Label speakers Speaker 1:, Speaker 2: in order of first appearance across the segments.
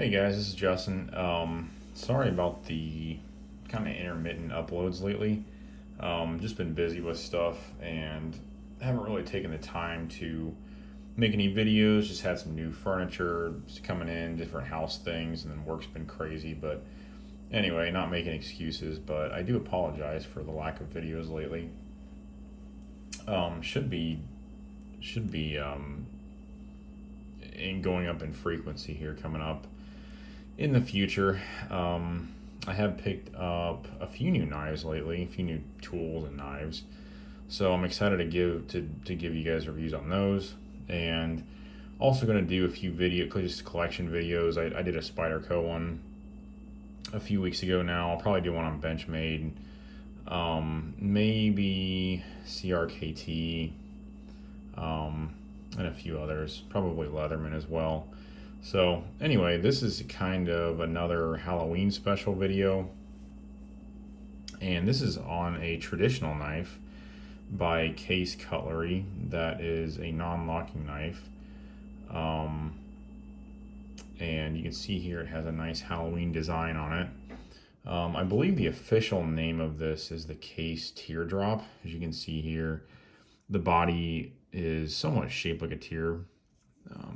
Speaker 1: Hey guys, this is Justin. Sorry about the kind of intermittent uploads lately. Just been busy with stuff and haven't really taken the time to make any videos. Just had some new furniture just coming in, different house things, and then work's been crazy. But anyway, not making excuses, but I do apologize for the lack of videos lately. Should be in going up in frequency here coming up in the future. I have picked up a few new knives lately, a few new tools and knives. So I'm excited to give you guys reviews on those, and also going to do a few just collection videos. I did a Spyderco one a few weeks ago. Now I'll probably do one on Benchmade, maybe CRKT, and a few others, probably Leatherman as well. So anyway, this is kind of another Halloween special video, and this is on a traditional knife by Case Cutlery that is a non-locking knife. And you can see here it has a nice Halloween design on it. I believe the official name of this is the Case Teardrop. As you can see here, the body is somewhat shaped like a tear.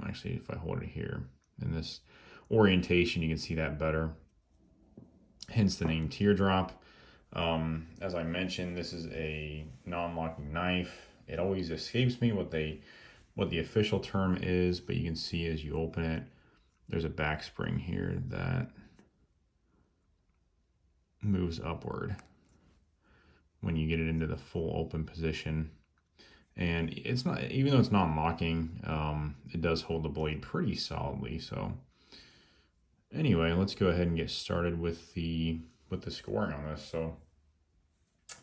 Speaker 1: Actually, if I hold it here in this orientation, you can see that better. Hence the name Teardrop. As I mentioned, this is a non-locking knife. It always escapes me what the official term is, but you can see as you open it, there's a back spring here that moves upward when you get it into the full open position. And it's not, even though it's non-locking, it does hold the blade pretty solidly. So anyway, let's go ahead and get started with the scoring on this. So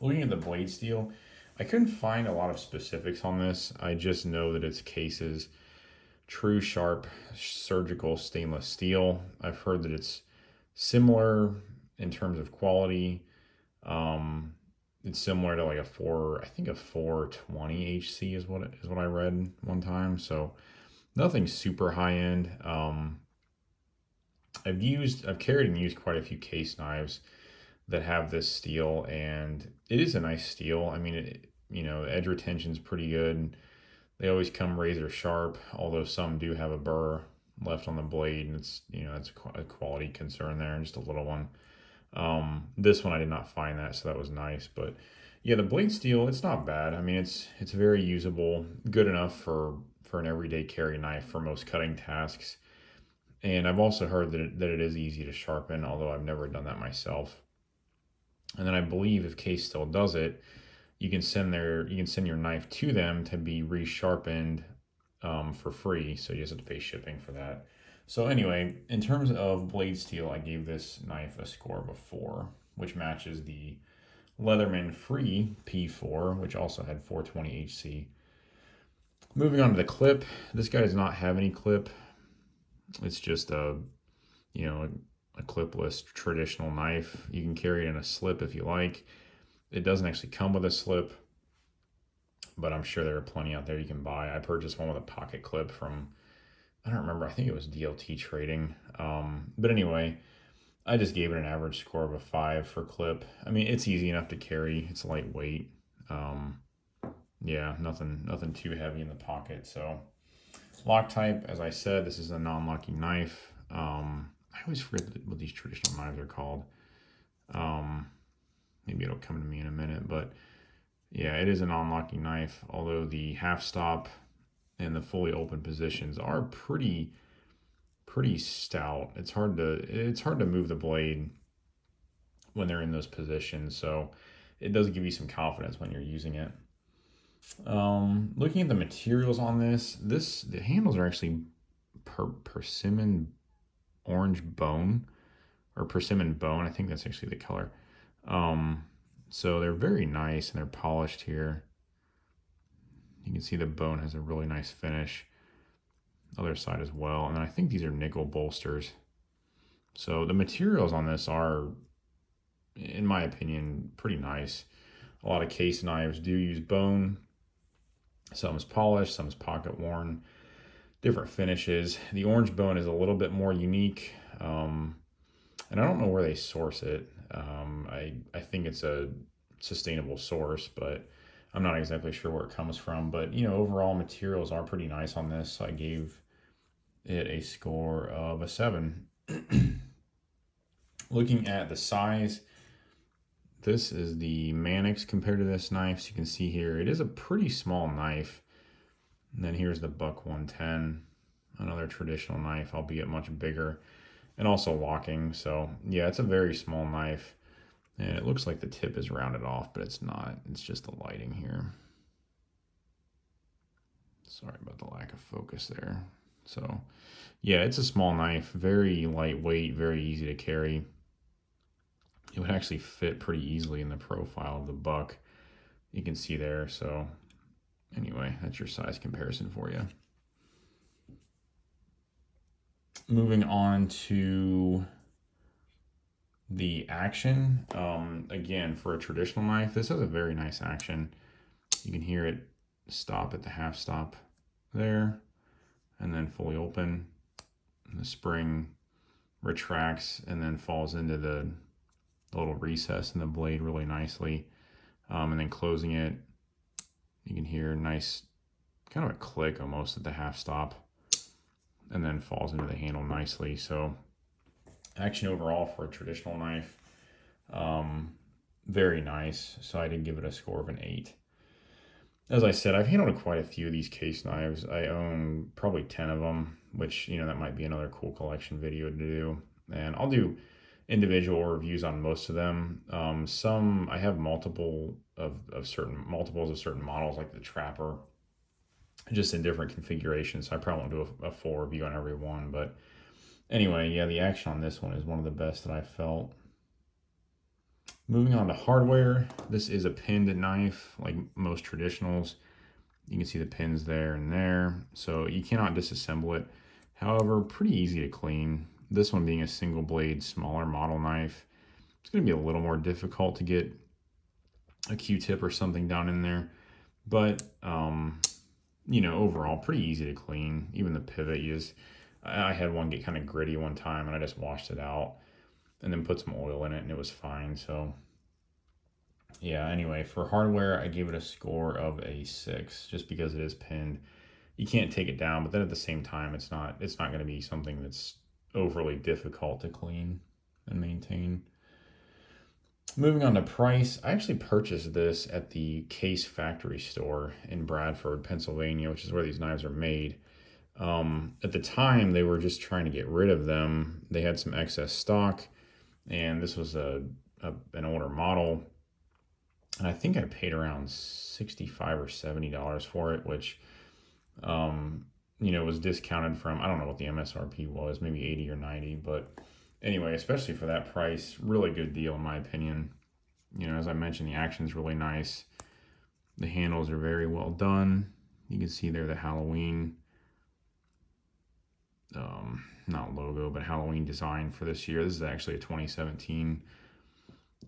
Speaker 1: looking at the blade steel, I couldn't find a lot of specifics on this. I just know that it's Case's true sharp surgical stainless steel. I've heard that it's similar in terms of quality. It's similar to like a 420 HC is what I read one time. So nothing super high end. I've carried and used quite a few Case knives that have this steel, and it is a nice steel. I mean, edge retention's pretty good. They always come razor sharp, although some do have a burr left on the blade, and that's a quality concern there, and just a little one. This one I did not find that, so that was nice. But yeah, the blade steel, it's not bad. I mean, it's very usable, good enough for an everyday carry knife for most cutting tasks. And I've also heard that it is easy to sharpen, although I've never done that myself. And then I believe if Case still does it, you can send your knife to them to be resharpened for free. So you just have to pay shipping for that. So anyway, in terms of blade steel, I gave this knife a score of a 4, which matches the Leatherman Free P4, which also had 420 HC. Moving on to the clip, this guy does not have any clip. It's just a clipless traditional knife. You can carry it in a slip if you like. It doesn't actually come with a slip, but I'm sure there are plenty out there you can buy. I purchased one with a pocket clip from, I don't remember, I think it was DLT Trading. But anyway, I just gave it an average score of a 5 for clip. I mean, it's easy enough to carry. It's lightweight. Yeah, nothing too heavy in the pocket. So lock type, as I said, this is a non-locking knife. I always forget what these traditional knives are called. Maybe it'll come to me in a minute, but yeah, it is a non-locking knife, although the half stop and the fully open positions are pretty stout. It's hard to move the blade when they're in those positions, so it does give you some confidence when you're using it. Looking at the materials on the handles are actually persimmon orange bone, or persimmon bone. I think that's actually the color. So they're very nice, and they're polished here. You can see the bone has a really nice finish. Other side as well. And then I think these are nickel bolsters. So the materials on this are, in my opinion, pretty nice. A lot of Case knives do use bone. Some is polished, some is pocket worn. Different finishes. The orange bone is a little bit more unique. And I don't know where they source it. I think it's a sustainable source, but I'm not exactly sure where it comes from. But overall materials are pretty nice on this. So I gave it a score of a 7. Looking at the size, this is the Mannix compared to this knife. So you can see here, it is a pretty small knife. And then here's the Buck 110, another traditional knife, albeit much bigger and also locking. So yeah, it's a very small knife. And it looks like the tip is rounded off, but it's not. It's just the lighting here. Sorry about the lack of focus there. So yeah, it's a small knife, very lightweight, very easy to carry. It would actually fit pretty easily in the profile of the Buck. You can see there. So anyway, that's your size comparison for you. Moving on to the action. Again, for a traditional knife, this has a very nice action. You can hear it stop at the half stop there and then fully open. And the spring retracts and then falls into the little recess in the blade really nicely. And then closing it, you can hear a nice kind of a click almost at the half stop and then falls into the handle nicely. So action overall for a traditional knife, very nice. So I did give it a score of an 8. As I said, I've handled quite a few of these case knives. I own probably 10 of them, which, that might be another cool collection video to do. And I'll do individual reviews on most of them. Some I have multiples of certain models, like the Trapper, just in different configurations. So I probably won't do a full review on every one, but anyway, yeah, the action on this one is one of the best that I've felt. Moving on to hardware, this is a pinned knife like most traditionals. You can see the pins there and there, so you cannot disassemble it. However, pretty easy to clean. This one being a single blade, smaller model knife, it's going to be a little more difficult to get a Q-tip or something down in there. But, overall, pretty easy to clean. Even the pivot, I had one get kind of gritty one time and I just washed it out and then put some oil in it and it was fine. So yeah, anyway, for hardware, I gave it a score of a 6 just because it is pinned. You can't take it down, but then at the same time, it's not going to be something that's overly difficult to clean and maintain. Moving on to price, I actually purchased this at the Case Factory store in Bradford, Pennsylvania, which is where these knives are made. At the time, they were just trying to get rid of them. They had some excess stock, and this was an older model. And I think I paid around $65 or $70 for it, which, was discounted from, I don't know what the MSRP was, maybe 80 or 90. But anyway, especially for that price, really good deal in my opinion. As I mentioned, the action's really nice. The handles are very well done. You can see there the Halloween, not logo, but Halloween design for this year. This is actually a 2017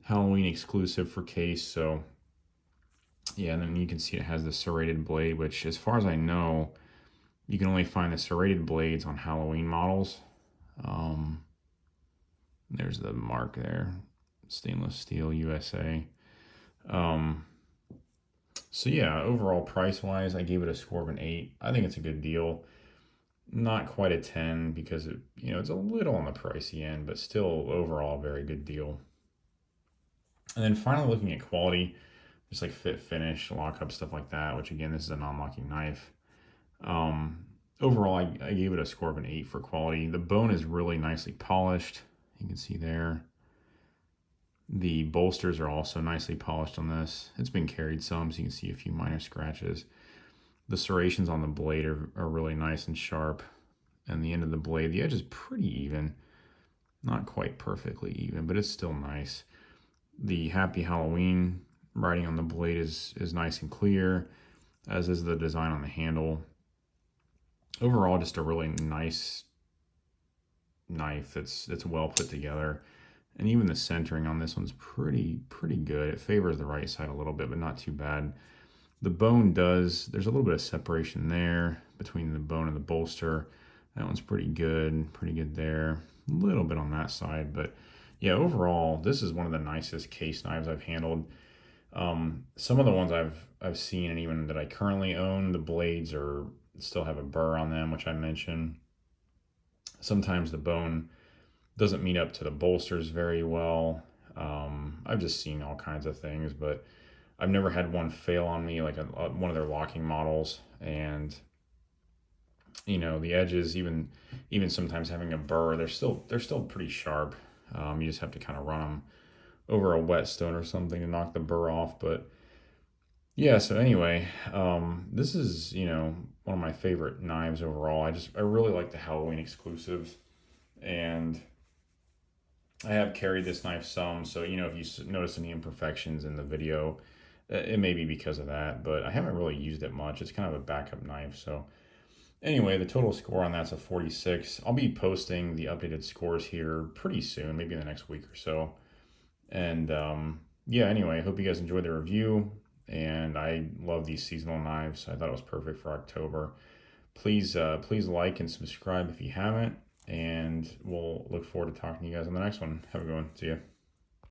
Speaker 1: Halloween exclusive for Case. So yeah, and then you can see it has the serrated blade, which as far as I know, you can only find the serrated blades on Halloween models. There's the mark there, stainless steel USA. So yeah, overall price wise, I gave it a score of an 8. I think it's a good deal. Not quite a 10 because it's a little on the pricey end, but still overall a very good deal. And then finally looking at quality, just like fit, finish, lockup, stuff like that, which again, this is a non-locking knife. Overall, I gave it a score of an 8 for quality. The bone is really nicely polished. You can see there. The bolsters are also nicely polished on this. It's been carried some, so you can see a few minor scratches. The serrations on the blade are really nice and sharp. And the end of the blade, the edge is pretty even. Not quite perfectly even, but it's still nice. The Happy Halloween writing on the blade is nice and clear, as is the design on the handle. Overall, just a really nice knife that's well put together. And even the centering on this one's pretty good. It favors the right side a little bit, but not too bad. The bone there's a little bit of separation there between the bone and the bolster, That one's pretty good there. A little bit on that side, but yeah, overall, this is one of the nicest case knives I've handled. Some of the ones I've seen and even that I currently own, the blades are still have a burr on them, which I mentioned. Sometimes the bone doesn't meet up to the bolsters very well. I've just seen all kinds of things, but I've never had one fail on me like one of their locking models. And the edges, even sometimes having a burr, they're still pretty sharp. You just have to kind of run them over a whetstone or something to knock the burr off. But yeah, so anyway, this is one of my favorite knives overall. I really like the Halloween exclusives, and I have carried this knife some. So if you notice any imperfections in the video, it may be because of that. But I haven't really used it much. It's kind of a backup knife. So anyway, the total score on that's a 46. I'll be posting the updated scores here pretty soon, maybe in the next week or so. And yeah, anyway, I hope you guys enjoyed the review. And I love these seasonal knives. I thought it was perfect for October. Please like and subscribe if you haven't. And we'll look forward to talking to you guys on the next one. Have a good one. See ya.